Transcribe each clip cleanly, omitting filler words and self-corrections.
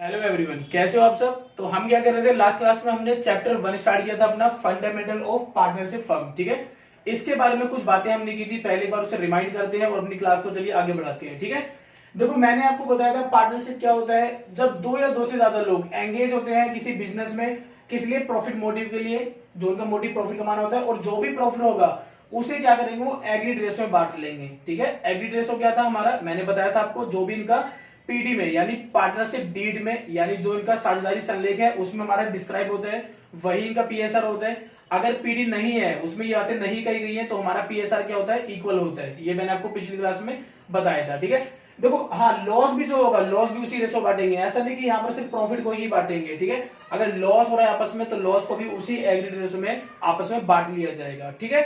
Hello everyone, कैसे हो आप सब। तो हम क्या कर रहे थे, लास्ट क्लास में हमने चैप्टर 1 स्टार्ट किया था अपना फंडामेंटल ऑफ पार्टनरशिप फर्म। ठीक है, इसके बारे में कुछ बातें हमने की थी, पहली बार उसे रिमाइंड करते हैं और अपनी क्लास को चलिए आगे बढ़ाते हैं। ठीक है, देखो मैंने आपको बताया था पार्टनरशिप क्या होता है, जब दो या दो से ज्यादा लोग एंगेज होते हैं किसी बिजनेस में, किस लिए, प्रॉफिट मोटिव के लिए, जो उनका मोटिव प्रॉफिट कमाना होता है, और जो भी प्रॉफिट होगा उसे क्या करेंगे, वो एग्रीड रेशो में बांट लेंगे। ठीक है, एग्रीड रेशो क्या था हमारा, मैंने बताया था आपको, जो भी इनका पीडी में यानी पार्टनरशिप डीड में, यानी जो इनका साझेदारी संलेख है उसमें हमारा डिस्क्राइब होता है, वही इनका पीएसआर होता है। अगर पीडी नहीं है, उसमें ये बातें नहीं कही गई है, तो हमारा पीएसआर क्या होता है, इक्वल होता है। ये मैंने आपको पिछली क्लास में बताया था। ठीक है, देखो हाँ, लॉस भी जो होगा, लॉस भी उसी रेशो बांटेंगे, ऐसा नहीं कि यहाँ पर सिर्फ प्रॉफिट को ही बांटेंगे। ठीक है, अगर लॉस हो रहा है आपस में, तो लॉस को भी उसी एग्रीड रेशो में आपस में बांट लिया जाएगा। ठीक है,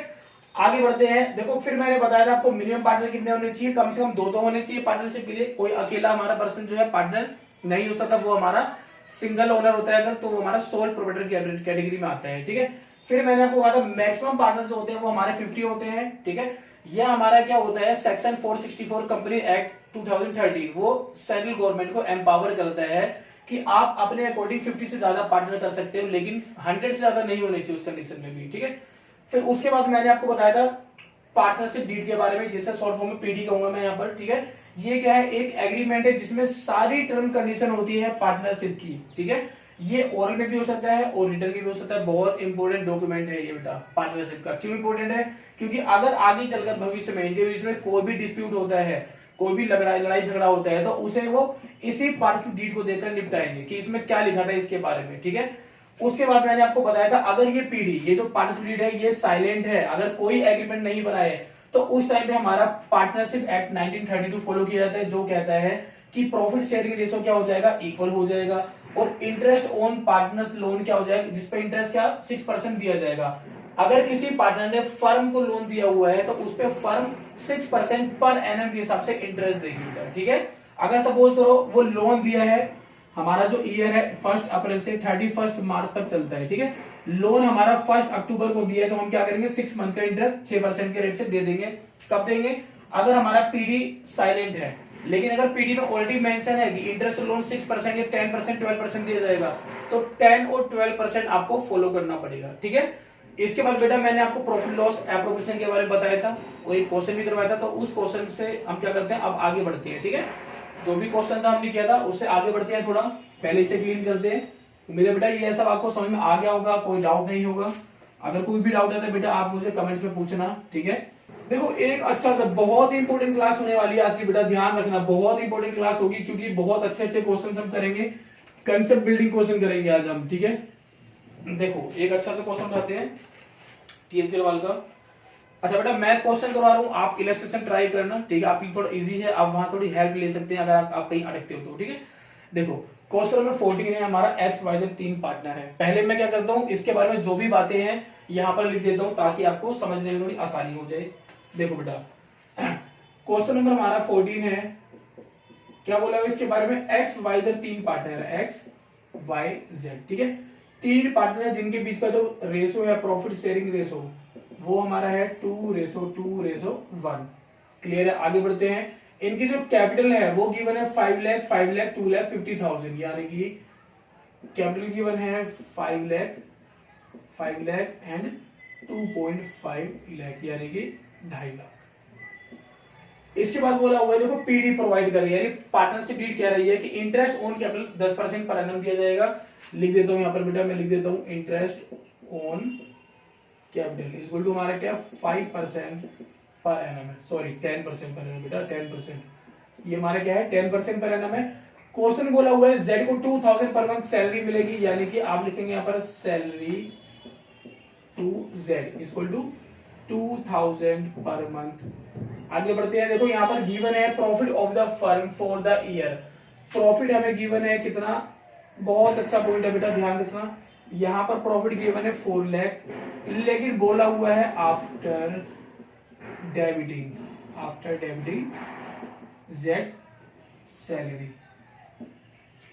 आगे बढ़ते हैं। देखो फिर मैंने बताया था आपको मिनिमम पार्टनर कितने होने चाहिए, कम से कम दो तो होने चाहिए पार्टनरशिप के लिए। कोई अकेला हमारा पर्सन जो है पार्टनर नहीं हो सकता, वो हमारा सिंगल ओनर होता है अगर, तो वो हमारा सोल प्रोप्राइटर की कैटेगरी में आता है। ठीक है, फिर मैंने आपको कहा था मैक्सिमम पार्टनर जो होते हैं वो हमारे 50 होते हैं। ठीक है, यह हमारा क्या होता है, सेक्शन 464 कंपनी एक्ट 2013 वो सेंट्रल गवर्नमेंट को एम्पावर करता है कि आप अपने अकॉर्डिंग 50 से ज्यादा पार्टनर कर सकते हो, लेकिन 100 से ज्यादा नहीं होने चाहिए उस कंडीशन में भी। ठीक है, फिर उसके बाद मैंने आपको बताया था पार्टनरशिप डीड के बारे में, जिसे शॉर्ट फॉर्म में पीडी कहूंगा मैं यहाँ पर। ठीक है, ये क्या है, एक एग्रीमेंट है जिसमें सारी टर्म कंडीशन होती है पार्टनरशिप की। ठीक है, ये ओरल में भी हो सकता है और रिटर्न में भी हो सकता है। बहुत इंपॉर्टेंट डॉक्यूमेंट है ये बेटा पार्टनरशिप का। क्यों इंपॉर्टेंट है, क्योंकि अगर आगे चलकर भविष्य में इनके बीच में कोई भी डिस्प्यूट होता है, कोई भी लड़ाई झगड़ा होता है, तो उसे वो इसी पार्टनरशिप डीड को देखकर निपटाएंगे कि इसमें क्या लिखा था इसके बारे में। ठीक है, उसके बाद मैंने आपको बताया था, अगर ये पीडी, ये जो पार्टनरशिप डीड है, ये साइलेंट है, अगर कोई एग्रीमेंट नहीं बना है, तो उस टाइम पे हमारा पार्टनरशिप एक्ट 1932 फॉलो किया जाता है, जो कहता है कि प्रॉफिट शेयरिंग रेशो क्या हो जाएगा, इक्वल हो जाएगा, और इंटरेस्ट ऑन पार्टनर्स लोन क्या हो जाएगा, जिसपे इंटरेस्ट क्या 6% दिया जाएगा। अगर किसी पार्टनर ने फर्म को लोन दिया हुआ है, तो उस पर फर्म 6% पर एनम के हिसाब से इंटरेस्ट देगी। ठीक है, अगर सपोज करो वो लोन दिया है, हमारा जो ईयर है 1 अप्रैल से 31 मार्च तक चलता है। ठीक है, लोन हमारा 1 अक्टूबर को दिया है, तो हम क्या करेंगे, 6 मंथ का इंटरेस्ट 6% के रेट से दे देंगे। कब देंगे, अगर हमारा पीडी साइलेंट है। लेकिन अगर पीडी में ऑलरेडी मेंशन है कि इंटरेस्ट लोन 6% या 10%, 12% दिया जाएगा, तो 10 और 12% आपको फॉलो करना पड़ेगा। ठीक है, इसके बाद बेटा मैंने आपको प्रॉफिट लॉस एप्रोप्रिएशन के बारे में बताया था, वो एक क्वेश्चन भी करवाया था, तो उस क्वेश्चन से हम क्या करते हैं, अब आगे बढ़ते हैं। ठीक है, जो भी क्वेश्चन था हमने किया था उससे आगे बढ़ते हैं, थोड़ा पहले इसे क्लीन करते हैं। मेरे बेटा ये सब आपको समझ में आ गया होगा, कोई डाउट नहीं होगा। अगर कोई भी डाउट है तो बेटा आप मुझे कमेंट्स में पूछना। ठीक है, देखो एक अच्छा सा बहुत ही इंपॉर्टेंट क्लास होने वाली है आज की, बेटा ध्यान रखना, बहुत इंपॉर्टेंट क्लास होगी, क्योंकि बहुत अच्छे अच्छे क्वेश्चन हम करेंगे, कंसेप्ट बिल्डिंग क्वेश्चन करेंगे आज हम। ठीक है, देखो एक अच्छा सा क्वेश्चन उठाते हैं टीएस अग्रवाल का। अच्छा बेटा मैं क्वेश्चन करवा रहा हूँ, आप इलस्ट्रेशन ट्राई करना। ठीक है, आपके लिए थोड़ा इजी है, आप वहां थोड़ी हेल्प ले सकते हैं अगर आप कहीं अटकते हो तो। ठीक है, देखो क्वेश्चन नंबर 14 है हमारा, एक्स वाई जेड 3 पार्टनर है। पहले मैं क्या करता हूँ, इसके बारे में जो भी बातें हैं यहाँ पर लिख देता हूँ, ताकि आपको समझने में थोड़ी आसानी हो जाए। देखो बेटा क्वेश्चन नंबर हमारा 14 है, क्या बोला है इसके बारे में, एक्स वाई जेड 3 पार्टनर है, एक्स वाई जेड। ठीक है, 3 पार्टनर है जिनके बीच का जो रेशो है, प्रॉफिट शेयरिंग रेशो, वो हमारा है 2:1। क्लियर है, आगे बढ़ते हैं। इनकी जो कैपिटल है वो गिवन है 5 लाख, 5 लाख, 2 लाख 50,000, यानी कि कैपिटल गिवन है 5 लाख, 5 लाख एंड 2.5 लाख, यानी कि 2.5 लाख। इसके बाद बोला हुआ है, देखो पीडी प्रोवाइड कर रही है, यानी पार्टनरशिप डीड कह रही है कि interest on capital 10% per annum दिया जाएगा। लिख देता हूं यहां पर बेटा, मैं लिख देता हूं interest on capital equal to हमारा क्या 5% पर एनम है, सॉरी 10% पर एनम बेटा, 10%, ये हमारा क्या है 10% पर एनम है। क्वेश्चन बोला हुआ है जेड को 2000 पर मंथ सैलरी मिलेगी, यानी कि आप लिखेंगे यहाँ पर salary to Z equal to 2000 per month. आगे बढ़ते हैं, देखो यहाँ पर गिवन है profit of the firm for the year. Profit हमें गिवन है कितना, बहुत अच्छा पॉइंट है बेटा, ध्यान रखना, यहां पर प्रॉफिट गिवन है 4 लाख, लेकिन बोला हुआ है आफ्टर डेबिटिंग जेड सैलरी।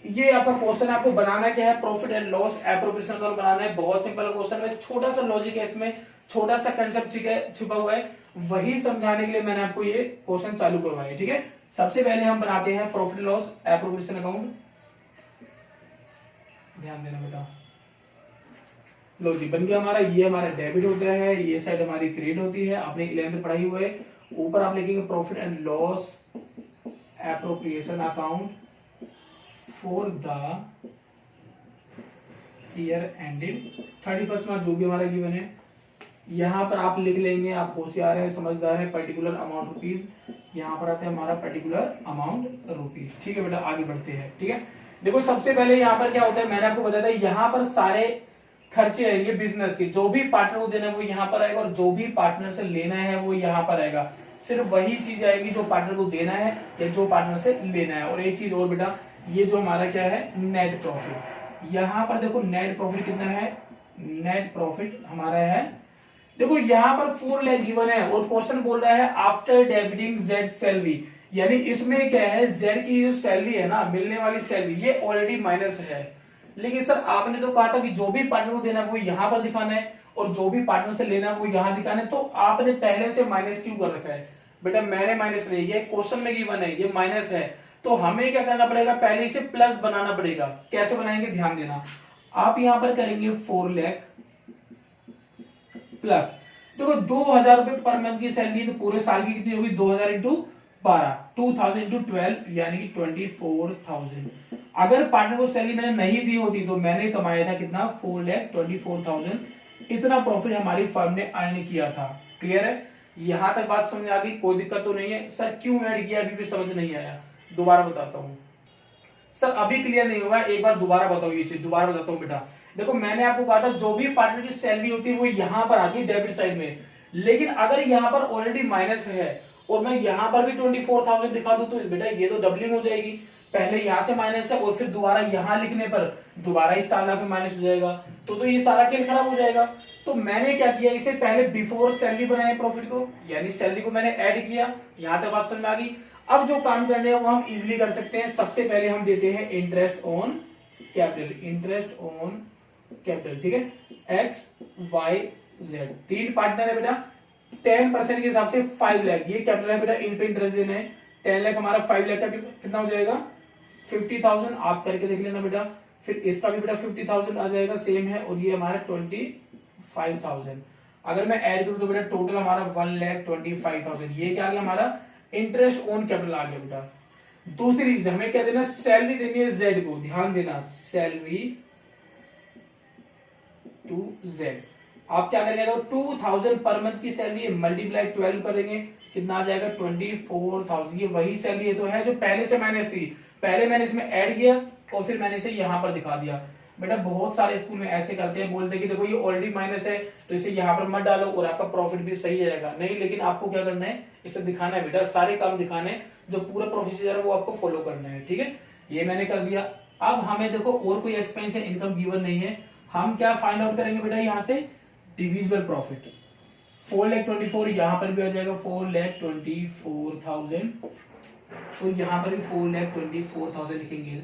ये आपका क्वेश्चन, आपको बनाना क्या है, प्रॉफिट एंड लॉस एप्रोप्रिएशन का बनाना है। बहुत सिंपल क्वेश्चन है, छोटा सा लॉजिक है इसमें, छोटा सा कंसेप्ट छुपा हुआ है, वही समझाने के लिए मैंने आपको ये क्वेश्चन चालू करवाया। ठीक है, सबसे पहले हम बनाते हैं प्रॉफिट लॉस एप्रोप्रिएशन अकाउंट। ध्यान देना बेटा। लो जी बन गया हमारा, ये हमारा डेबिट होता है, ये साइड हमारी क्रेडिट होती है, आपने 11th पढ़ाई हुआ है। ऊपर आप लिखेंगे profit and loss appropriation account for the year ended 31 मार्च, जो भी हमारा गिवन है। यहाँ पर आप लिख लेंगे, आप होशियार है, समझदार है, पर्टिकुलर अमाउंट रुपीज, यहाँ पर आता है हमारा पर्टिकुलर अमाउंट रुपीज। ठीक है बेटा, आगे बढ़ते हैं। ठीक है, देखो सबसे पहले यहाँ पर क्या होता है, मैंने आपको बताया था, यहाँ पर सारे खर्चे आएंगे बिजनेस के, जो भी पार्टनर को देना है वो यहाँ पर आएगा, और जो भी पार्टनर से लेना है वो यहाँ पर आएगा। सिर्फ वही चीज आएगी जो पार्टनर को देना है या जो पार्टनर से लेना है। और एक चीज और बेटा, ये जो हमारा क्या है, नेट प्रॉफिट, यहाँ पर देखो नेट प्रॉफिट कितना है, नेट प्रॉफिट हमारा है, देखो यहाँ पर 4 लाख गिवन है, और क्वेश्चन बोल रहा है आफ्टर डेबिटिंग जेड सैलरी, यानी इसमें क्या है, जेड की जो सैलरी है ना, मिलने वाली सैलरी, ये ऑलरेडी माइनस है। लेकिन सर आपने तो कहा था कि जो भी पार्टनर को देना है वो यहाँ पर दिखाना है, और जो भी पार्टनर से लेना है वो यहाँ दिखाना है, तो आपने पहले से माइनस क्यों कर रखा है? बेटा मैंने माइनस नहीं, ये क्वेश्चन में गिवन है, ये माइनस है, तो हमें क्या करना पड़ेगा, पहले इसे प्लस बनाना पड़ेगा। कैसे बनाएंगे, ध्यान देना, आप यहां पर करेंगे 4 लाख प्लस, देखो 2000 रुपए पर मंथ की सैलरी, तो पूरे साल की कितनी होगी, 2000 इंटू 12, 2000 इंटू 12 यानी कि 24,000। अगर पार्टनर को सैलरी मैंने नहीं दी होती तो मैंने कमाया था कितना, 4,24,000, इतना प्रॉफिट हमारी फर्म ने अर्न किया था। क्लियर है, यहां तक बात समझ आ गई, कोई दिक्कत तो नहीं है? सर क्यों ऐड किया अभी भी समझ नहीं आया, दोबारा बताता हूं। सर अभी क्लियर नहीं हुआ, एक बार दोबारा बताओ, ये चीज दोबारा बताता हूं बेटा। देखो मैंने आपको कहा था जो भी पार्टनर की सैलरी होती है वो यहां पर आती है डेबिट साइड में, लेकिन अगर यहां पर ऑलरेडी माइनस है और मैं यहां पर भी 24,000 दिखा दूं तो बेटा ये तो डबलिंग हो जाएगी, पहले यहां से माइनस है और फिर दोबारा यहां लिखने पर दोबारा इस 4 लाख में माइनस हो जाएगा, तो ये सारा खेल खराब हो जाएगा। तो मैंने क्या किया, इसे पहले बिफोर सैलरी बनाया प्रॉफिट को, यानी सैलरी को मैंने ऐड किया, यहां तक बात समझ में आ गई। अब जो काम करने हैं वो हम इजीली कर सकते हैं। सबसे पहले हम देते हैं interest on capital, interest on capital, ठीक है, एक्स वाई जेड, 3 पार्टनर है बेटा, 10% के हिसाब से 5 लाख ये कैपिटल है बेटा, इन पे इंटरेस्ट देना है। 10 लाख हमारा 5 लाख का कितना हो जाएगा, 50,000, आप करके देख लेना बेटा। फिर इसका भी बेटा 50,000 आ जाएगा, सेम है, और ये हमारा 25,000। अगर मैं ऐड करूं तो बेटा टोटल हमारा 1,25,000, ये क्या आ गया हमारा, इंटरेस्ट ऑन कैपिटल आ गया बेटा। दूसरी चीज हमें क्या देना, सैलरी देनी है जेड को, ध्यान देना, सैलरी टू जेड। आप क्या करेंगे, 2,000 पर मंथ की सैलरी मल्टीप्लाई 12 करेंगे, कितना आ जाएगा, 24,000। ये वही सैलरी तो है जो पहले से माइनस थी, पहले मैंने इसमें ऐड किया और फिर मैंने इसे यहां पर दिखा दिया। बेटा बहुत सारे स्कूल में ऐसे करते हैं, बोलते हैं कि देखो ये ऑलरेडी माइनस है तो इसे यहाँ पर मत डालो और आपका प्रॉफिट भी सही आएगा। नहीं, लेकिन आपको क्या करना है, इसे दिखाना है बेटा, सारे काम दिखाने हैं, जो पूरा प्रोसीजर है वो आपको फॉलो करना है। ठीक है, ये मैंने कर दिया। अब हमें देखो और कोई एक्सपेंस या इनकम गिवन नहीं है, हम क्या फाइंड आउट करेंगे बेटा, यहाँ से डिविजिबल प्रॉफिट। 4,24,000 यहाँ पर भी आ जाएगा, 4,24,000, तो यहाँ पर भी 4,24,000 लिखेंगे।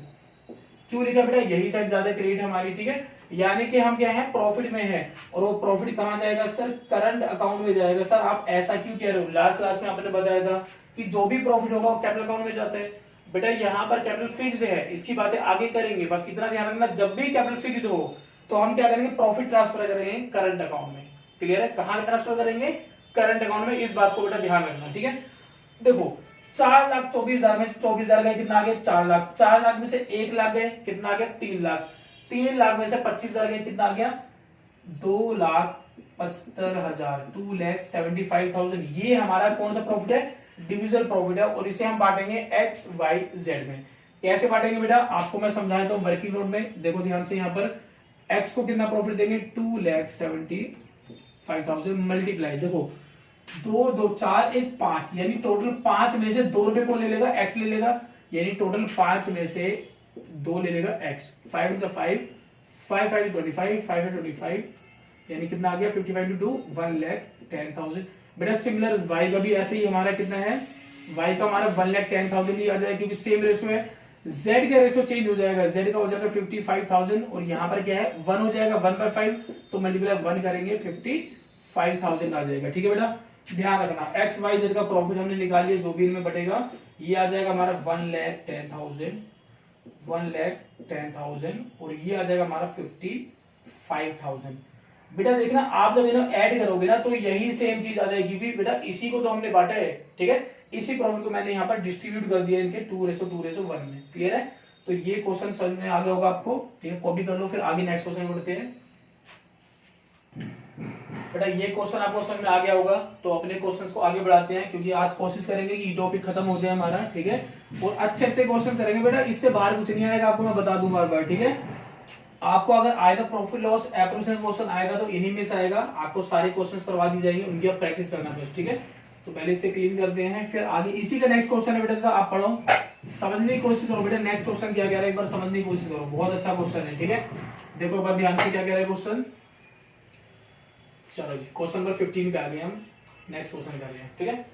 क्यों लिखा बेटा, यही साइड ज्यादा क्रेडिट हमारी, ठीक है, यानी कि हम क्या है, प्रॉफिट में है, और वो प्रॉफिट कहां जाएगा सर, करंट अकाउंट में जाएगा। सर आप ऐसा क्यों कह रहे हो, लास्ट क्लास में आपने बताया था कि जो भी प्रॉफिट होगा वो कैपिटल अकाउंट में जाता है। बेटा यहाँ पर कैपिटल फिक्स्ड है, इसकी बातें आगे करेंगे, बस इतना ध्यान रखना, जब भी कैपिटल फिक्स्ड हो तो हम क्या करेंगे, प्रॉफिट ट्रांसफर करेंगे करंट अकाउंट में। क्लियर है, कहां ट्रांसफर करेंगे, करंट अकाउंट में, इस बात को बेटा ध्यान रखना। ठीक है, देखो 4,24,000 में से 24,000 गए, कितना आ गया, 4 लाख, 4 लाख में से 1 लाख गए, कितना आ गया, 3 लाख, 3 लाख में से 25,000 गए, कितना आ गया, 2,75,000, 2,75,000। ये हमारा कौन सा प्रॉफिट है, डिविजिबल प्रॉफिट है, और इसे हम बांटेंगे एक्स वाई जेड में। कैसे बांटेंगे बेटा, आपको मैं समझाया तो वर्किंग नोट में, देखो ध्यान से, यहाँ पर एक्स को कितना प्रॉफिट देंगे, 2,75,000 मल्टीप्लाई, देखो 2 2 4 1 5, यानी टोटल 5 में से 2 रुपए को ले लेगा, एक्स ले लेगा, यानी टोटल 5 में से 2 ले लेगा एक्स। 5 5 5 5 25, 5 25, यानी कितना आ गया, 55 टू 1,10,000। बेटा सिमिलर वाई का भी ऐसे ही हमारा कितना है, वाई का हमारा 1,10,000 ही आ जाएगा, क्योंकि सेम रेशो है। जेड का रेशो चेंज हो जाएगा, जेड का हो जाएगा 55,000, और यहाँ पर क्या है 1 हो जाएगा, 1/5, तो मल्टीप्लाई 1 करेंगे 55,000 आ जाएगा। ठीक है बेटा, ध्यान रखना, एक्स वाई जेड का प्रॉफिट हमने निकाल लिया, जो भी इनमें बटेगा ये आ जाएगा हमारा 1,10,000, 1,10,000 और ये आ जाएगा हमारा 55,000। बेटा देखना आप जब इन्हें ऐड करोगे ना तो यही सेम चीज आ जाएगी, क्योंकि बेटा इसी को तो हमने बांटा है, ठीक है, इसी प्रॉफिट को मैंने यहाँ पर डिस्ट्रीब्यूट कर दिया इनके 2:2:1 में। क्लियर है? तो ये क्वेश्चन समझ में आ गया होगा आपको, ठीक है, कॉपी कर लो, फिर आगे नेक्स्ट क्वेश्चन बढ़ते हैं। बेटा ये क्वेश्चन आपको समझ में आ गया होगा, तो अपने क्वेश्चंस को आगे बढ़ाते हैं, क्योंकि आज कोशिश करेंगे कि टॉपिक खत्म हो जाए हमारा, ठीक है, और अच्छे अच्छे क्वेश्चन करेंगे बेटा, इससे बाहर कुछ नहीं आएगा, आपको मैं बता दूं बार बार, ठीक है। आपको अगर आएगा प्रॉफिट लॉस एप्रोप्रिएशन क्वेश्चन आएगा तो इन्हीं में से आएगा, आपको सारे क्वेश्चंस करवा दी जाएंगे, उनकी आप प्रैक्टिस करना बस, ठीक है। तो पहले इसे क्लीन करते हैं, फिर आगे इसी का नेक्स्ट क्वेश्चन है बेटा, तो आप पढ़ो, समझने की कोशिश करो बेटा, नेक्स्ट क्वेश्चन क्या कह रहा है एक बार समझने की कोशिश करो, बहुत अच्छा क्वेश्चन है, ठीक है। देखो एक बार ध्यान से क्या कह रहा है क्वेश्चन। चलो जी क्वेश्चन नंबर 15 पे आ गए हम, नेक्स्ट क्वेश्चन कर रहे हैं, ठीक है।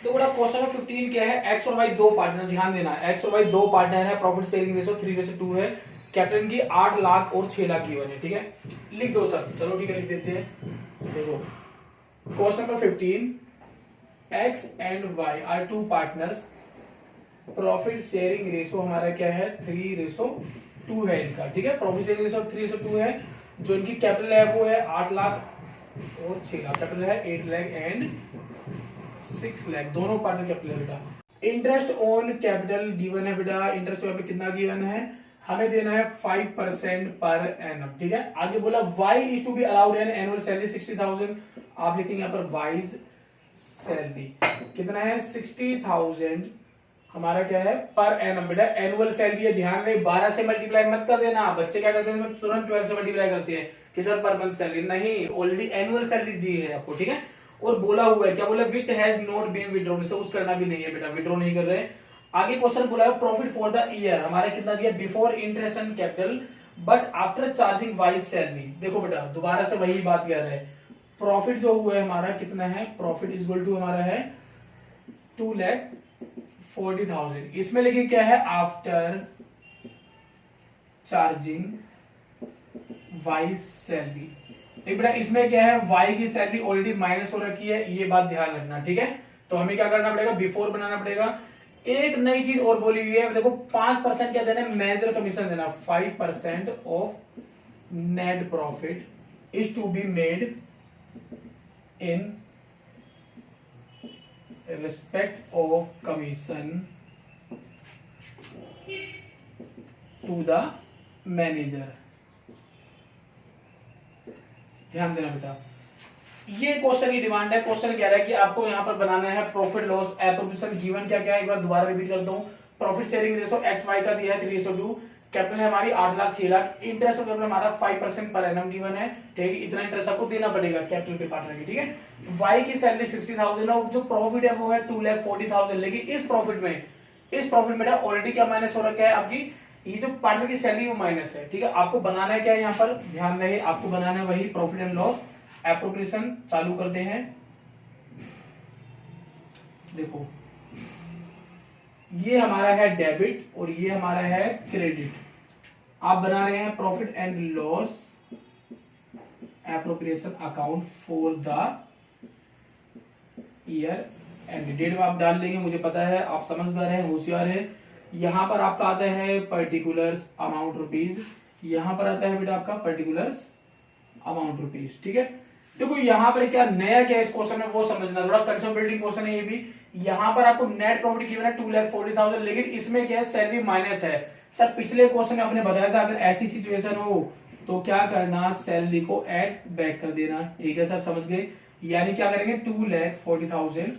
तो बड़ा क्वेश्चन नंबर 15 क्या है, एक्स और वाई दो पार्टनर, ध्यान देना, एक्स और वाई दो पार्टनर है, प्रॉफिट शेयरिंग रेशो 3:2 है, कैपिटल की 8 लाख और 6 लाख गिवन है, ठीक है। लिख दो सर, चलो ठीक है लिख देते हैं। देखो question number 15, X and Y are two partners, profit sharing ratio हमारा क्या है 3:2 है इनका, ठीक है, प्रॉफिट शेयरिंग रेशो 3:2 है, जो इनकी कैपिटल है वो है 8 लाख और 6 लाख, कैपिटल है 8 लाख एंड 6 लाख, दोनों पार्टनर कैपिटल है बेटा। इंटरेस्ट ऑन कैपिटल गिवन है बेटा, इंटरेस्ट पे कितना गिवन है, हमें देना है 5% पर एनम, ठीक है। आगे बोला Y is to be allowed an annual salary 60,000, आप लिखेंगे यहाँ पर वाइज सैलरी कितना है 60,000 हमारा क्या है पर एनम, बेटा एनुअल सैलरी है, ध्यान रहे 12 से मल्टीप्लाई मत कर देना, बच्चे क्या करते हैं तुरंत 12 से मल्टीप्लाई करते हैं कि सर पर मंथ सैलरी, नहीं ऑलरेडी एनुअल सैलरी दी है आपको, ठीक है। और बोला हुआ है क्या बोला, which has not been withdrawn, से उस करना भी नहीं है बेटा, विड्रॉ नहीं कर रहे। आगे क्वेश्चन बोला है प्रॉफिट फॉर द ईयर, हमारा कितना दिया before interest and capital but after charging wise salary. देखो बेटा दोबारा से वही बात कर रहे हैं, प्रॉफिट जो हुआ है हमारा कितना है, प्रॉफिट इज इक्वल टू हमारा है 2,40,000, इसमें लेकिन क्या है आफ्टर चार्जिंग वाइज सैलरी। एक बेटा इसमें क्या है वाई की सैलरी ऑलरेडी माइनस हो रखी है, ये बात ध्यान रखना, ठीक है। तो हमें क्या करना पड़ेगा, बिफोर बनाना पड़ेगा। एक नई चीज और बोली हुई है, देखो 5% क्या देना है, मैनेजर कमीशन देना, 5% of net profit is to be made in respect of commission to the manager. ध्यान देना बेटा, ये क्वेश्चन की डिमांड है, क्वेश्चन कह रहा है कि आपको यहां पर बनाना है प्रॉफिट लॉस एप्रोप्रिएशन गिवन क्या क्या है, एक बार दोबारा रिपीट करता हूं। Profit sharing ratio X Y का दिया है 3:2, कैपिटल है हमारी 8 लाख 6 लाख, इंटरेस्ट कैपिटल हमारा 5% पर एनम गिवन है, ठीक है, इतना इंटरेस्ट आपको देना पड़ेगा कैपिटल पे पार्टनर की, ठीक है। वाई की सैलरी 60,000 और जो प्रॉफिट है वो है 2,40,000, लेकिन इस प्रॉफिट में ऑलरेडी क्या माइनस हो रखा है आपकी, ये जो पार्टनर की सैलरी वो माइनस है, ठीक है। आपको बनाना है क्या है यहाँ पर, ध्यान रहे आपको बनाना है वही प्रॉफिट एंड लॉस एप्रोप्रिएशन। चालू करते हैं, देखो ये हमारा है डेबिट और ये हमारा है क्रेडिट, आप बना रहे हैं profit and loss appropriation account for the year end date आप डाल लेंगे, मुझे पता है आप समझदार हैं होशियार हैं। यहां पर आपका आता है पर्टिकुलर्स अमाउंट रुपीज, यहां पर आता है बेटा आपका पर्टिकुलर्स अमाउंट रुपीज, ठीक है। देखो यहां पर क्या नया क्या इस क्वेश्चन में वो समझना, थोड़ा कंसेप्ट बिल्डिंग क्वेश्चन है ये भी। यहां पर आपको नेट प्रॉफिट गिवन है 2,40,000, लेकिन इसमें क्या है सैलरी माइनस है। सर पिछले क्वेश्चन में आपने बताया था अगर ऐसी सिचुएशन हो तो क्या करना, सैलरी को ऐड बैक कर देना, ठीक है सर समझ गए। यानी क्या करेंगे 2,40,000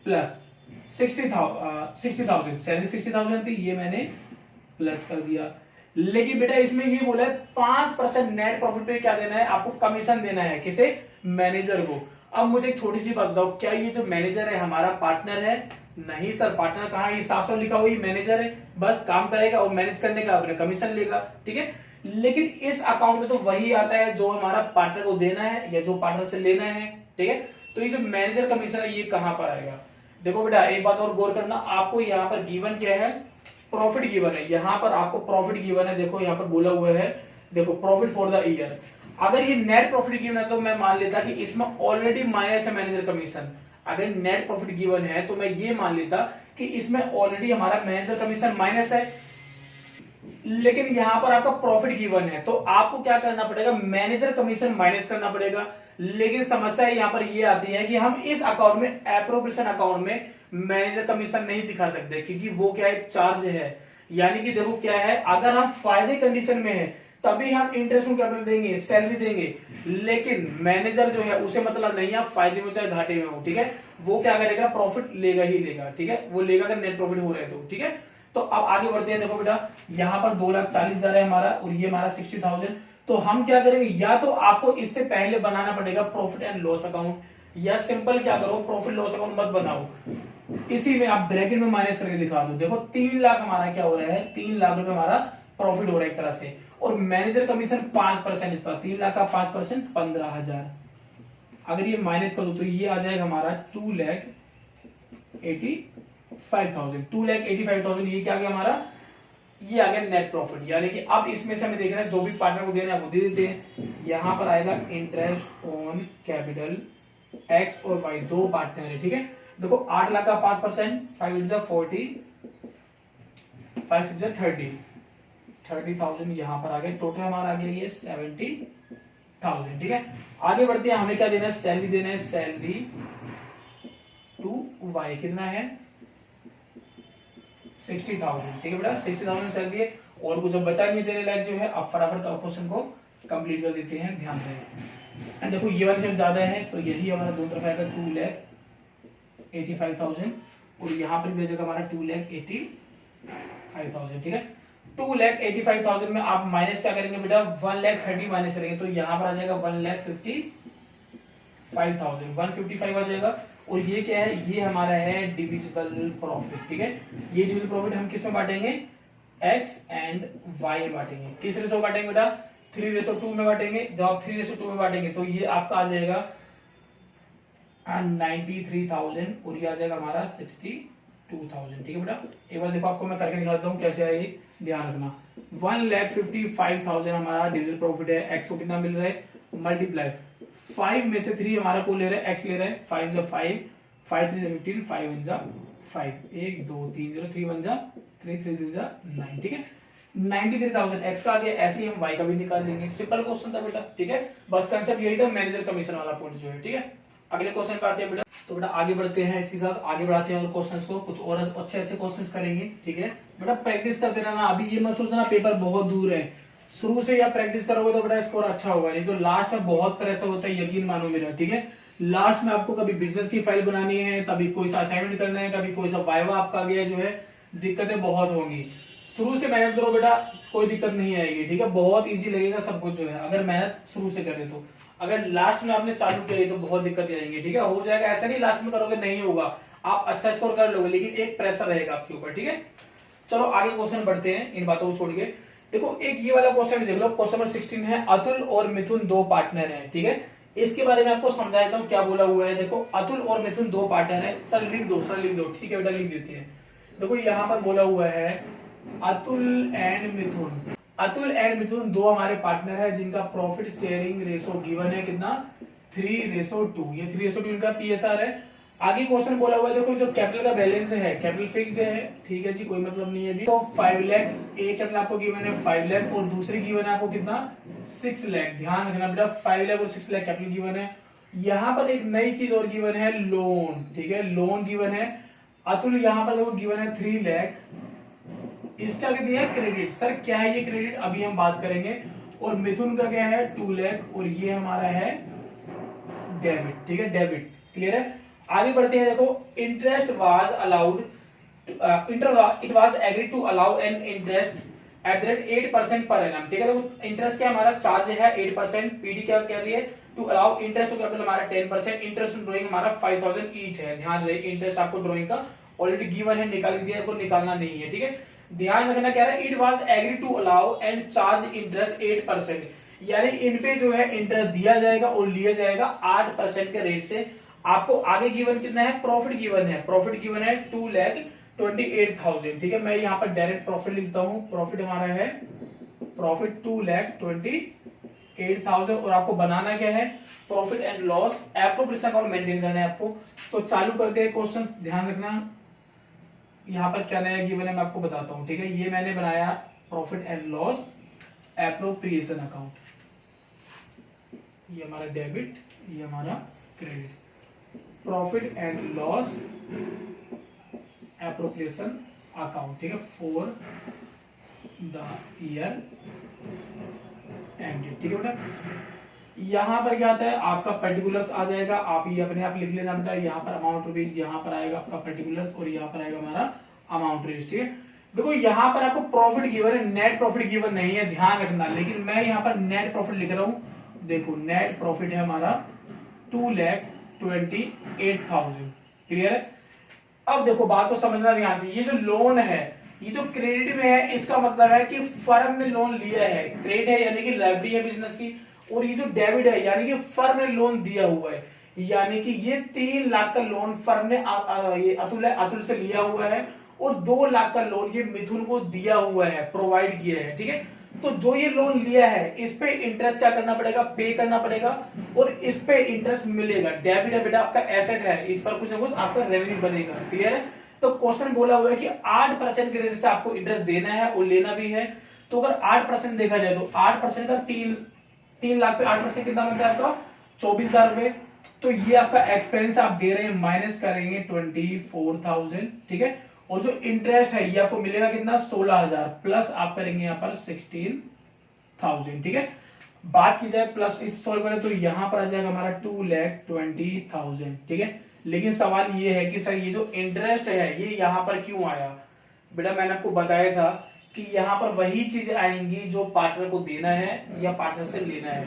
प्लस 60,000, सैलरी 60,000 थी, ये मैंने प्लस कर दिया। लेकिन बेटा इसमें ये बोला है 5% नेट प्रॉफिट पे क्या देना है आपको, कमीशन देना है, किसे, मैनेजर को। अब मुझे एक छोटी सी बात बताओ, क्या ये जो मैनेजर है हमारा पार्टनर है, नहीं सर पार्टनर कहाँ, ये साफ साफ लिखा हुआ ये मैनेजर है, बस काम करेगा और मैनेज करने का अपने कमीशन लेगा, ठीक है। लेकिन इस अकाउंट में तो वही आता है जो हमारा पार्टनर को देना है या जो पार्टनर से लेना है, ठीक है। तो ये जो मैनेजर कमीशन है ये कहां पर आएगा, देखो बेटा एक बात और गौर करना, आपको यहाँ पर गिवन क्या है, प्रॉफिट गिवन है, यहां पर आपको प्रॉफिट गिवन है, देखो यहां पर बोला हुआ है, देखो प्रॉफिट फॉर द ईयर। अगर ये नेट प्रॉफिट गिवन है तो मैं मान लेता कि इसमें ऑलरेडी माइनस है मैनेजर कमीशन। अगर नेट प्रॉफिट गिवन है तो मैं ये मान लेता कि इसमें ऑलरेडी हमारा मैनेजर कमीशन माइनस है, लेकिन यहां पर आपका प्रॉफिट गिवन है, तो आपको क्या करना पड़ेगा, मैनेजर कमीशन माइनस करना पड़ेगा। लेकिन समस्या यहां पर ये आती है कि हम इस अकाउंट में, एप्रोप्रिएशन अकाउंट में मैनेजर कमीशन नहीं दिखा सकते, क्योंकि वो क्या है, चार्ज है। यानी कि देखो क्या है, अगर हम फायदे कंडीशन में है तभी हम इंटरेस्ट ऑन कैपिटल देंगे, सैलरी देंगे, लेकिन मैनेजर जो है उसे मतलब नहीं है फायदे में चाहे घाटे में हो, ठीक है, वो क्या करेगा, प्रॉफिट लेगा ही लेगा, ठीक है, वो लेगा अगर नेट प्रॉफिट हो रहा है तो, ठीक है। तो अब आगे बढ़ते हैं। देखो बेटा, यहाँ पर 2,40,000 है हमारा और ये हमारा 60,000। तो हम क्या करेंगे, या तो आपको इससे पहले बनाना पड़ेगा प्रॉफिट एंड लॉस अकाउंट, या सिंपल क्या करो, प्रॉफिट लॉस अकाउंट मत बनाओ, इसी में आप ब्रैकेट में माइनस करके दिखा दो। देखो 3 लाख हमारा क्या हो रहा है, 3 लाख रुपए हमारा प्रॉफिट हो रहा है एक तरह से, और मैनेजर कमीशन 5% इसका, 3 लाख का 5% 15,000। अगर ये माइनस कर दो तो ये आ जाएगा हमारा 2,85,000। 2,85,000 ये क्या आ गया हमारा, ये आ गया नेट प्रॉफिट। यानी कि अब इसमें से हमें देखना है जो भी पार्टनर को देना है वो दे देते हैं। यहां पर आएगा इंटरेस्ट ऑन कैपिटल, एक्स और वाई दो पार्टनर है, ठीक है। देखो 8 लाख का 5%, 5 8 40, 5 6 30, 30,000 यहां पर आ गए। टोटल हमारा आ गया ये 70,000, ठीक है। आगे बढ़ते हैं, हमें क्या देना है, सैलरी देना है, सैलरी टू वाई कितना है, 60,000, ठीक है बेटा, 60,000 सैलरी है, और कुछ बचा नहीं देने लायक जो है। अब फटाफट क्वेश्चन को कंप्लीट कर देते हैं, ध्यान रहे। एंड देखो ये वाली ज्यादा है तो यही हमारा दोनों तरफ आएगा 2,85,000, और यहाँ पर भी आ जाएगा हमारा 2,85,000, ठीक है। 2,85,000 में आप माइनस क्या करेंगे बेटा, 1,30,000 माइनस करेंगे, तो यहाँ पर आ जाएगा 1,55,000, 155 आ जाएगा। और ये क्या है, ये हमारा है डिविजिबल प्रॉफिट, ठीक है। ये डिविजिबल प्रॉफिट हम किस में बांटेंगे, एक्स एंड वाई में बांटेंगे। किस रेशो बांटेंगे बेटा, 3:2 में बांटेंगे। जब आप 3:2 में बांटेंगे तो ये आपका आ जाएगा 93,000, और ये आ जाएगा हमारा 62,000, ठीक है बेटा। एक बार देखो, आपको मैं करके दिखाता हूँ कैसे है, ये ध्यान रखना। 1,55,000 हमारा डिविजिबल प्रॉफिट है, एक्स को कितना मिल रहा है, मल्टीप्लाई 5 में से 3 हमारा को ले रहा है, एक्स ले रहा है, 5 जा 5, 5 3 जा 15, 5 1 जा 5, 1 2 3 0, 3 1 जा 3, 3 3 जा 9, ठीक है। 93,000 एक्स का आ गया, ऐसे ही हम वाई का भी निकाल लेंगे। सिंपल क्वेश्चन था बेटा, ठीक है। बस कंसेप्ट यही था, मैनेजर कमीशन वाला पॉइंट जो है, ठीक है। अगले क्वेश्चन पे आते हैं बेटा। तो बेटा आगे बढ़ते हैं, इसके साथ आगे बढ़ाते हैं और क्वेश्चंस को, कुछ और अच्छे अच्छे क्वेश्चंस करेंगे, ठीक है बेटा। प्रैक्टिस करते रहना, अभी ये मत सोचना पेपर बहुत दूर है, शुरू से या प्रैक्टिस करोगे तो बेटा स्कोर अच्छा होगा, नहीं तो लास्ट में बहुत प्रेशर होता है, यकीन मानो मेरा, ठीक है। लास्ट में आपको कभी बिजनेस की फाइल बनानी है, कभी कोई सा असाइनमेंट करना है, कभी कोई सा वाइवा आपका गया जो है, दिक्कतें बहुत होंगी। शुरू से मेहनत करो बेटा, कोई दिक्कत नहीं आएगी, ठीक है। बहुत इजी लगेगा सब कुछ जो है, अगर मेहनत शुरू से करे तो। अगर लास्ट में आपने चालू किया तो बहुत दिक्कत आएंगी, ठीक है। हो जाएगा, ऐसा नहीं लास्ट में करोगे नहीं होगा, आप अच्छा स्कोर कर लोगे, लेकिन एक प्रेशर रहेगा आपके ऊपर, ठीक है। चलो आगे क्वेश्चन बढ़ते हैं, इन बातों को छोड़ के। देखो एक ये वाला क्वेश्चन देख लो, क्वेश्चन नंबर 16 है, अतुल और मिथुन दो पार्टनर हैं, ठीक है। इसके बारे में आपको समझा देता हूं क्या बोला हुआ है। देखो अतुल और मिथुन दो पार्टनर है, सर लिख दो, सर लिख दो, ठीक है बेटा लिख देते हैं। देखो यहाँ पर बोला हुआ है अतुल एंड मिथुन, अतुल एंड मिथुन दो हमारे पार्टनर है जिनका प्रॉफिट शेयरिंग रेशो गिवन है कितना, 3:2। ये 3:2 इनका पीएसआर है। आगे क्वेश्चन बोला हुआ है, देखो जो कैपिटल का बैलेंस है, कैपिटल फिक्स्ड है, ठीक है जी, कोई मतलब नहीं है अभी। तो 5 लाख एक कैपिटल आपको गिवन है 5 लाख, और दूसरी गिवन है आपको कितना, 6 लाख। ध्यान रखना बेटा, 5 लाख और 6 लाख कैपिटल गिवन है। यहाँ पर एक नई चीज और गिवन है, लोन, ठीक है, लोन गिवन है। अतुल यहाँ पर देखो गिवन है 3 लाख, इसका क्या दिया है, क्रेडिट। सर क्या है ये क्रेडिट, अभी हम बात करेंगे। और मिथुन का क्या है, 2 लाख, और ये हमारा है डेबिट, ठीक है, डेबिट, क्लियर है। आगे बढ़ते हैं, देखो interest was allowed, it was agreed to allow an interest at the rate 8% per annum, ठीक है। देखो इंटरेस्ट क्या हमारा चार्ज है 8%, पीडी क्या कह रही है, to allow interest of capital हमारा 10%, इंटरेस्ट ऑन ड्राइंग हमारा 5,000 ईच है। ध्यान रहे, इंटरेस्ट आपको ड्राइंग का ऑलरेडी गिवन है, निकाल दिया, आपको निकालना नहीं है, ठीक है। ध्यान रखना क्या है, it was agreed to allow and charge interest 8%, यानी इन पे जो है इंटरेस्ट दिया जाएगा और लिया जाएगा 8% के रेट से। आपको आगे गिवन कितना है, प्रॉफिट गिवन है, प्रॉफिट गिवन है 2,28,000, ठीक है। मैं यहाँ पर डायरेक्ट प्रॉफिट लिखता हूँ, प्रॉफिट हमारा है प्रॉफिट 2,28,000, और आपको बनाना क्या है, profit and loss appropriation account maintain करना है आपको। तो चालू करते हैं क्वेश्चन, ध्यान रखना। यहाँ पर क्या नया गिवन है मैं आपको बताता हूँ, ठीक है। ये मैंने बनाया profit and loss appropriation account, ये हमारा डेबिट, ये हमारा credit. Profit and loss appropriation account, ठीक है, फॉर द ईयर एंडेड, ठीक है बेटा। यहां पर क्या आता है आपका पर्टिकुलर्स आ जाएगा, आप ये अपने आप लिख लेना बेटा। यहाँ पर अमाउंट रुपीज, यहाँ पर आएगा आपका पर्टिकुलर्स और यहाँ पर आएगा हमारा अमाउंट रुपीज, ठीक है। देखो यहाँ पर आपको प्रॉफिट गिवन है, नेट प्रॉफिट गिवन नहीं है, ध्यान रखना। लेकिन मैं यहाँ पर नेट प्रॉफिट लिख रहा हूँ। देखो नेट प्रॉफिट है हमारा 2,28,000, क्लियर है। अब देखो बात को समझना ध्यान से, ये जो लोन है ये जो क्रेडिट में है, इसका मतलब है कि फर्म ने लोन लिया है। क्रेडिट है यानी कि लाइबिलिटी है बिजनेस की, और ये जो डेबिट है यानी कि फर्म ने लोन दिया हुआ है। यानी कि ये 3 लाख का लोन फर्म ने ये अतुल से लिया हुआ है, और 2 लाख का लोन ये मिथुन को दिया हुआ है, प्रोवाइड किया है, ठीक है। तो जो ये लोन लिया है इस पे इंटरेस्ट क्या करना पड़ेगा, पे करना पड़ेगा, और इस पे इंटरेस्ट मिलेगा। डेबिट है बेटा आपका एसेट है, इस पर कुछ ना कुछ आपका रेवेन्यू बनेगा, क्लियर है। तो क्वेश्चन बोला हुआ है कि 8% के रेट से आपको इंटरेस्ट देना है और लेना भी है। तो अगर 8% देखा जाए तो 8% का 3 लाख पे 8% कितना बनता है आपका 24,000 रुपए। तो ये आपका एक्सपेंस आप दे रहे हैं, माइनस करेंगे 24,000, ठीक है। और जो इंटरेस्ट है ये आपको मिलेगा कितना 16,000, प्लस आप करेंगे यहाँ पर 16,000, ठीक है। बात की जाए प्लस इस सॉल्व करें तो यहाँ पर आ जाएगा हमारा 2,20,000, ठीक है। लेकिन सवाल ये है कि सर ये जो इंटरेस्ट है ये यहाँ पर क्यों आया। बेटा मैंने आपको बताया था कि यहाँ पर वही चीजें आएंगी जो पार्टनर को देना है या पार्टनर से लेना है।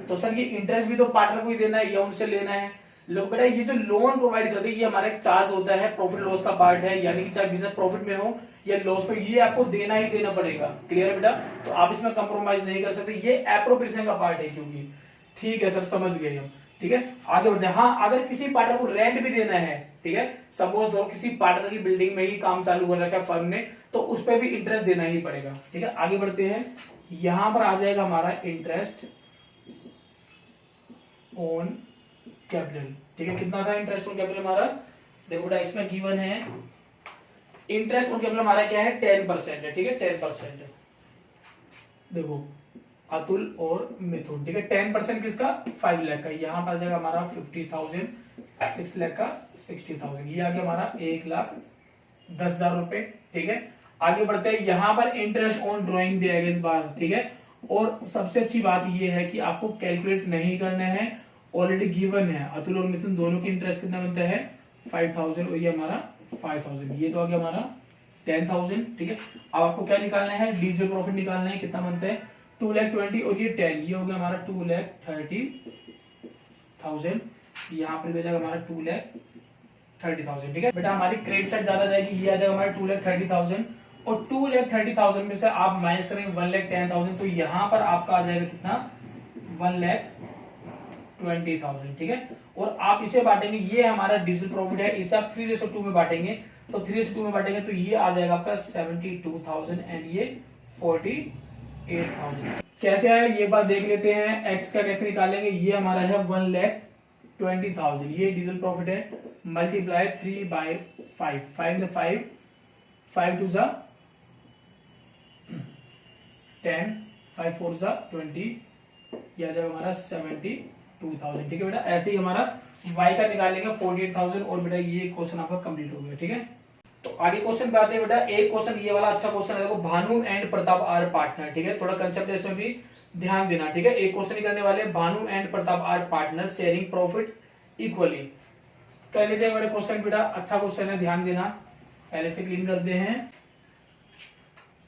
तो सर ये इंटरेस्ट भी तो पार्टनर को ही देना है या उनसे लेना है। लोग बेटा ये जो लोन प्रोवाइड करते हैं ये हमारा एक चार्ज होता है, प्रॉफिट लॉस का पार्ट है, यानी कि चाहे बिजनेस प्रॉफिट में हो या लॉस पे, ये आपको देना ही देना पड़ेगा, क्लियर है बेटा। तो आप इसमें कंप्रोमाइज नहीं कर सकते, ये एप्रोप्रिएशन का पार्ट है क्योंकि, ठीक है सर समझ गए हम, ठीक है। आगे बढ़ते हैं। हाँ अगर किसी पार्टनर को रेंट भी देना है, ठीक है, सपोज दो किसी पार्टनर की बिल्डिंग में ही काम चालू कर रखा है फर्म ने, तो उस पर भी इंटरेस्ट देना ही पड़ेगा, ठीक है। आगे बढ़ते हैं। यहां पर आ जाएगा हमारा इंटरेस्ट ऑन कैपिटल, ठीक है। कितना था इंटरेस्ट ऑन कैपिटल हमारा, देखो बेटा इसमें गिवन है इंटरेस्ट ऑन कैपिटल हमारा क्या है 10% है, ठीक है, 10% है। देखो अतुल और मिथुन, ठीक है, 10% किसका 5 लाख का, यहां पर आ जाएगा हमारा 50,000, 6 लाख का 60,000, ये आ गया हमारा 1,10,000 रुपए, ठीक है। आगे बढ़ते हैं। यहां पर इंटरेस्ट ऑन ड्रॉइंग भी आएगा इस बार, ठीक है। और सबसे अच्छी बात ये है कि आपको कैलकुलेट नहीं करना है, ऑलरेडी गिवन है। अतुल और मिथुन दोनों की इंटरेस्ट कितना बनता है 5,000, और ये हमारा 5,000, ये तो आ गया हमारा 10,000, ठीक है। अब आपको क्या निकालना है, लीजर प्रॉफिट निकालना है, कितना बनता है 2,20,000 और ये 10, ये हो गया हमारा 2,30,000, यहाँ पर भेजा हमारा 2,30,000, ठीक है बेटा। हमारी क्रेडिट साइड ज्यादा जाएगी, ये आ जाएगा हमारा 2,30,000, और 2,30,000 में से आप माइनस करेंगे 1,10,000, तो यहाँ पर आपका आ जाएगा कितना 1,20,000, ठीक है। और आप इसे बांटेंगे, ये हमारा डिजिटल प्रॉफिट है, इसे आप 3:2 में बांटेंगे, तो 3:2 में बांटेंगे तो ये आ जाएगा आपका 72,000 एंड ये 48,000। कैसे आया ये बात देख लेते हैं। एक्स का कैसे निकालेंगे, ये हमारा है 1,20,000, ये डिजिटल प्रॉफिट है, मल्टीप्लाई 3/5, 5 2 10, 5 4 20, यह आ जाएगा हमारा 72,000, ठीक है बेटा। ऐसे ही हमारा y का निकालेंगे 48,000, और बेटा ये क्वेश्चन आपका कंप्लीट हो गया, ठीक है। तो आगे क्वेश्चन पे आते हैं बेटा। एक क्वेश्चन ये वाला अच्छा क्वेश्चन है, देखो Bhanu and Pratap are partner, ठीक है। थोड़ा कंसेप्ट इसमें भी ध्यान देना, ठीक है। एक क्वेश्चन निकलने वाले Bhanu and Pratap are partner sharing profit equally. कर लेते हैं बड़े क्वेश्चन बेटा, अच्छा क्वेश्चन है, ध्यान देना। पहले से क्लीन करते हैं।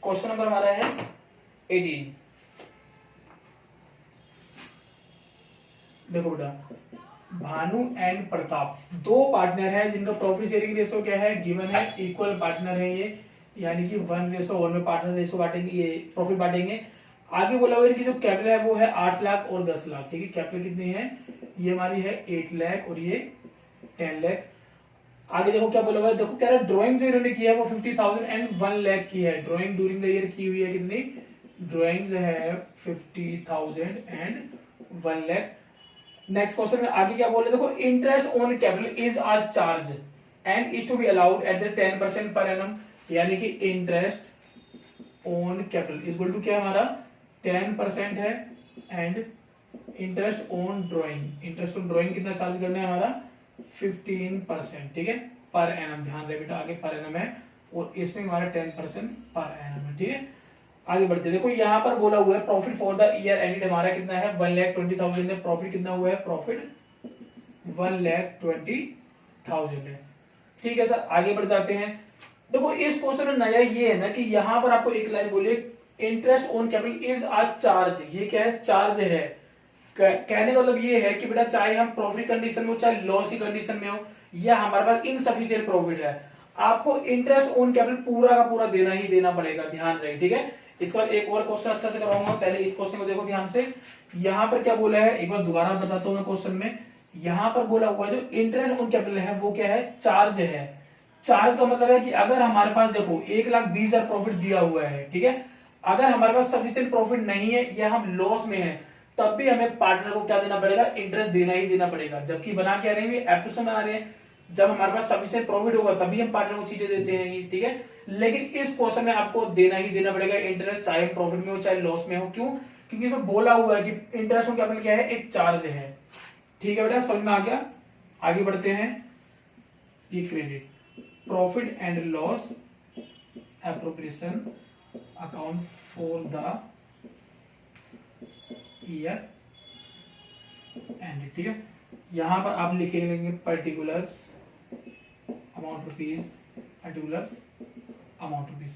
क्वेश्चन नंबर हमारा है 18। देखो बेटा, भानु एंड प्रताप दो पार्टनर है जिनका प्रॉफिट शेयरिंग रेशो क्या है, गिवन है, इक्वल पार्टनर है ये, यानी कि 1:1 में पार्टनर रेशो बांटेंगे, ये प्रॉफिट बांटेंगे। आगे बोला हुआ है कि जो कैपिटल है वो है 8 लाख और 10 लाख, ठीक है। कैपिटल कितनी है, ये हमारी है 8 लाख और ये 10 लाख। आगे देखो क्या बोला हुआ है, देखो कह रहा है ड्राइंग जो इन्होंने की है वो 50,000 एंड 1 लाख की है। ड्राइंग ड्यूरिंग द ईयर की हुई है, कितनी ड्राइंग्स है 50,000 एंड 1 लाख। नेक्स्ट क्वेश्चन में आगे क्या बोले, देखो interest on capital is are charge, and is to be allowed at the 10% per annum, यानी कि interest on capital is equal to क्या हमारा 10% है, and interest on drawing, interest on drawing कितना चार्ज करना है हमारा 15%, ठीक है, पर एनम। ध्यान रहे बेटा आगे पर एनम है और इसमें हमारा 10% पर एनम है, ठीक है। आगे बढ़ते देखो यहाँ पर बोला हुआ है profit for the year ended हमारा कितना है 1,20,000 है। प्रॉफिट कितना हुआ है, प्रॉफिट 1,20,000 है, ठीक है सर। आगे बढ़ जाते हैं। देखो इस क्वेश्चन में नया ये है ना कि यहाँ पर आपको एक लाइन बोली interest on capital is a charge, ये क्या है, चार्ज है। कहने का मतलब ये है कि बेटा चाहे हम प्रॉफिट कंडीशन में हो चाहे लॉस की कंडीशन में हो, या हमारे पास इनसफिशिएंट प्रॉफिट है, आपको इंटरेस्ट ऑन कैपिटल पूरा का पूरा देना ही देना पड़ेगा, ध्यान रहे, ठीक है। इसके बाद एक और क्वेश्चन अच्छा से करवाऊंगा, पहले इस क्वेश्चन को देखो ध्यान से। यहाँ पर क्या बोला है, एक बार दोबारा बताता हूँ मैं क्वेश्चन में। यहाँ पर बोला हुआ है जो इंटरेस्ट ऑन कैपिटल है वो क्या है, चार्ज है। चार्ज का मतलब है कि अगर हमारे पास देखो 1,20,000 प्रॉफिट दिया हुआ है, ठीक है, अगर हमारे पास सफिशिएंट प्रॉफिट नहीं है या हम लॉस में है, तब भी हमें पार्टनर को क्या देना पड़ेगा, इंटरेस्ट देना ही देना पड़ेगा। जबकि बना क्या रहे हैं, एप्लीकेशन बना रहे हैं, जब हमारे पास सफिशिएंट प्रॉफिट होगा तभी हम पार्टनर को चीजें देते हैं, ठीक है। लेकिन इस क्वेश्चन में आपको देना ही देना पड़ेगा इंटरेस्ट, चाहे प्रॉफिट में हो चाहे लॉस में हो। क्यों, क्योंकि इसमें बोला हुआ है कि इंटरेस्ट ऑन कैपिटल क्या है, एक चार्ज है, ठीक है बेटा, समझ में आ गया। आगे बढ़ते हैं। ये credit profit and loss appropriation account for the year and, ठीक है। यहां पर आप लिखेंगे particulars amount rupees, particulars amount rupees.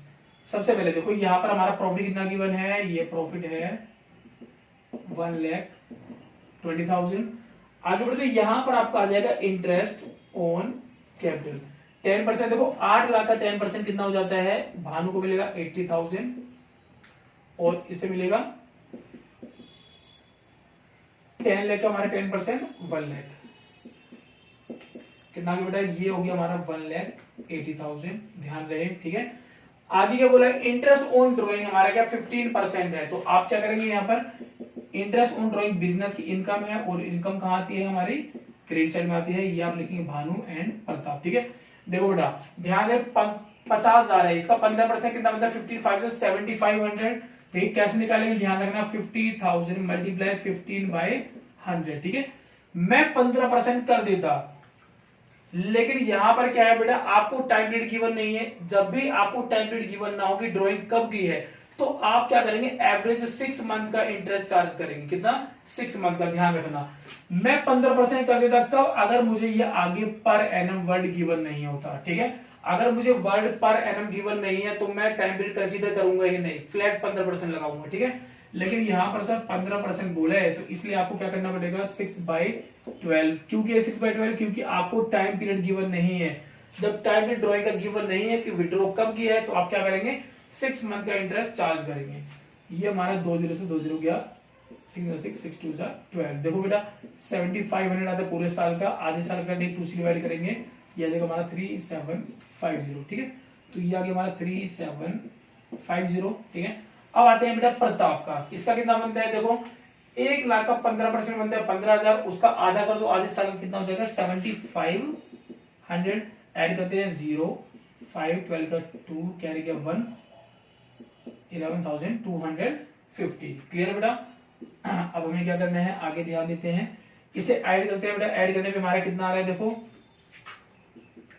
सबसे पहले देखो यहां पर हमारा प्रॉफिट कितना गिवन है, ये प्रॉफिट है 1,20,000। आगे बढ़ते यहां पर आपका आ जाएगा इंटरेस्ट ऑन कैपिटल 10%। देखो 8 लाख का 10% कितना हो जाता है, भानु को मिलेगा 80,000 और इसे मिलेगा 10 लाख का हमारा 10% 1 लाख, कितना बेटा ये हो गया हमारा 1,80,000, ध्यान रहे, ठीक है। आगे क्या बोला, इंटरेस्ट ऑन ड्रॉइंग हमारा क्या 15% है, तो आप क्या करेंगे यहाँ पर इंटरेस्ट ऑन ड्रॉइंग बिजनेस की इनकम है, और इनकम कहाँ आती है हमारी क्रेडिट साइड में आती है, ये आप लिखेंगे भानु एंड प्रताप, ठीक है। देखो बेटा ध्यान है 50,000 है, इसका 15% कितना मतलब 55 से 7,500, ठीक, कैसे निकालेंगे ध्यान रखना 50,000 मल्टीप्लाई 15/100, ठीक है। मैं 15% कर देता, लेकिन यहां पर क्या है बेटा, आपको टाइम पीरियड गिवन नहीं है। जब भी आपको टाइम पीरियड गिवन ना हो कि ड्राइंग कब की है, तो आप क्या करेंगे, एवरेज 6 मंथ का इंटरेस्ट चार्ज करेंगे, कितना 6 मंथ का, ध्यान रखना। मैं 15% कर देता कब, अगर मुझे ये आगे पर एनम वर्ड गिवन नहीं होता, ठीक है। अगर मुझे वर्ड पर एनम गिवन नहीं है तो मैं टाइम पीरियड कंसीडर करूंगा ही नहीं, फ्लैट 15% लगाऊंगा, ठीक है। लेकिन यहां पर सर 15% बोला है, तो इसलिए आपको क्या करना पड़ेगा 6/12। क्योंकि 6/12 क्योंकि आपको टाइम पीरियड गिवन नहीं है। जब टाइम पीरियड ड्रॉइंग का गिवन नहीं है कि विड्रॉ कब किया है, तो आप क्या करेंगे 6 मंथ का इंटरेस्ट चार्ज करेंगे। ये हमारा 20 से 20 गया, 6 6 2 12। देखो बेटा 7,500 आता है पूरे साल का, आधे साल का नहीं 2 से डिवाइड करेंगे, ये आ जाएगा हमारा 3,750, ठीक है। तो ये आ गया हमारा 3,750, ठीक है। अब आते हैं बेटा प्रताप का, इसका कितना बनता है, देखो 1 लाख का 15% बनता है 15,000, उसका आधा कर दो, आधे साल का कितना हो जाएगा 7,500, ऐड करते हैं 0 5 12 का 2 कैरी किया 1 11,250। क्लियर बेटा। अब हमें क्या करना है, आगे ध्यान देते हैं, इसे ऐड करते हैं बेटा। ऐड करने पे हमारा कितना आ रहा है, देखो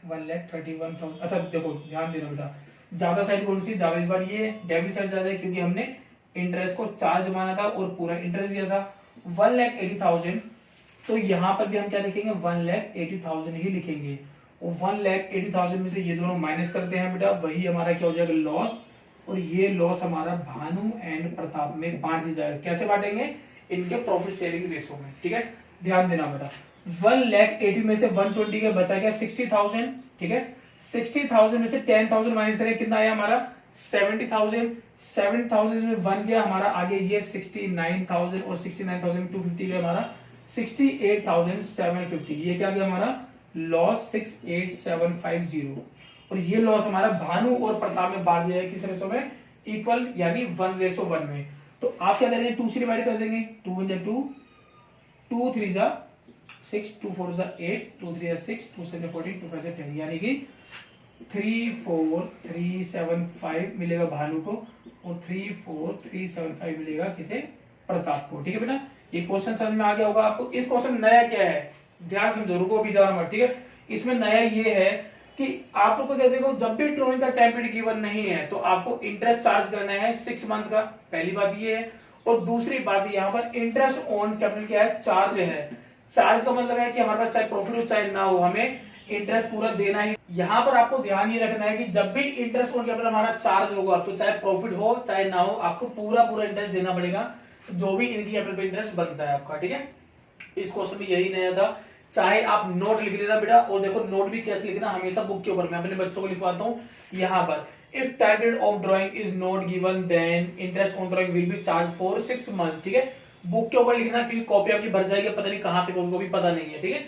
1,31,000। अच्छा देखो ध्यान देना बेटा, ज्यादा साइड कौन सी, ज्यादा इस बार ये डेबिट साइड ज्यादा है, क्योंकि हमने इंटरेस्ट को चार्ज माना था और पूरा इंटरेस्ट दिया था 1,80,000। तो यहां पर भी हम क्या लिखेंगे 1,80,000 ही लिखेंगे, और 1,80,000 में से ये दोनों माइनस करते हैं बेटा, वही हमारा क्या हो जाएगा लॉस, और ये लॉस हमारा भानु एंड प्रताप में बांट दिया जाएगा। कैसे बांटेंगे, इनके प्रॉफिट शेयरिंग रेशो में, ठीक है। ध्यान देना बेटा 1,80,000 में से 120 के बचा गया 60,000, ठीक है। 60,000 में से 10,000 माइनस करें, कितना आया हमारा 70,000। 70,000 में 1 गया हमारा, आगे ये 69,000 और 69,250 गया हमारा 68,750। ये क्या गया हमारा लॉस 68,750, और ये लॉस हमारा भानु और प्रताप में बांट दिया है किस रेशो में, इक्वल यानी 1:1 में। तो आप क्या करेंगे 2 से डिवाइड कर देंगे, 2 1 2 2 3 जा 6, 2 4 8, 2 3 6, 2 7 14, 2 5 10, यानी कि 3 4 3 7 5 मिलेगा भानु को और 3 4 3 7 5 मिलेगा किसे, प्रताप को। ठीक है बेटा, ये क्वेश्चन समझ में आ गया होगा आपको। इस क्वेश्चन नया क्या है, ध्यान समझो, रुको भी जाओ मत। ठीक है, इसमें नया ये है कि आप लोग को क्या, देखो जब भी ड्रॉइंग का टाइम पीरियड गिवन नहीं है तो आपको इंटरेस्ट चार्ज करना है 6 मंथ का, पहली बात ये है। और दूसरी बात यहाँ पर इंटरेस्ट ऑन कैपिटल क्या है, चार्ज है। चार्ज का मतलब है कि हमारे पास चाहे प्रॉफिट हो चाहे ना हो, हमें इंटरेस्ट पूरा देना ही। यहाँ पर आपको ध्यान ये रखना है कि जब भी इंटरेस्ट ऑन कैपिटल हमारा चार्ज होगा तो चाहे प्रॉफिट हो चाहे ना हो, आपको पूरा इंटरेस्ट देना पड़ेगा, जो भी इनकी कैपिटल पे इंटरेस्ट बनता है आपका। ठीक है, इस क्वेश्चन में यही नया था। चाहे आप नोट लिख लेना बेटा, और देखो नोट भी कैसे लिखना, हमेशा बुक के ऊपर। मैं अपने बच्चों को लिखवाता हूँ यहाँ पर, if time period of drawing is not given then interest on drawing will be charge for 6 month. ठीक है, बुक के ऊपर लिखना, क्योंकि कॉपी आपकी भर जाएगी, पता नहीं कहाँ से, को भी पता नहीं है। ठीक है,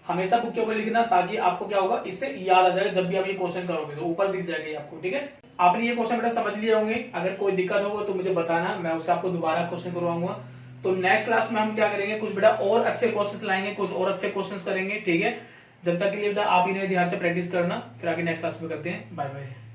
हमेशा बुक के ऊपर लिखना, ताकि आपको क्या होगा, इससे याद आ जाएगा, जब भी आप ये क्वेश्चन करोगे तो ऊपर दिख जाएगा आपको। ठीक है, आपने ये क्वेश्चन बेटा समझ लिए होंगे। अगर कोई दिक्कत होगा तो मुझे बताना, मैं उससे आपको दोबारा क्वेश्चन करवाऊंगा। तो नेक्स्ट क्लास में हम क्या करेंगे, कुछ बेटा और अच्छे क्वेश्चंस लाएंगे, कुछ और अच्छे क्वेश्चंस करेंगे। ठीक है, जब तक के लिए बेटा आप इन्हें ध्यान से प्रैक्टिस करना, फिर आगे नेक्स्ट क्लास में करते हैं। Bye bye.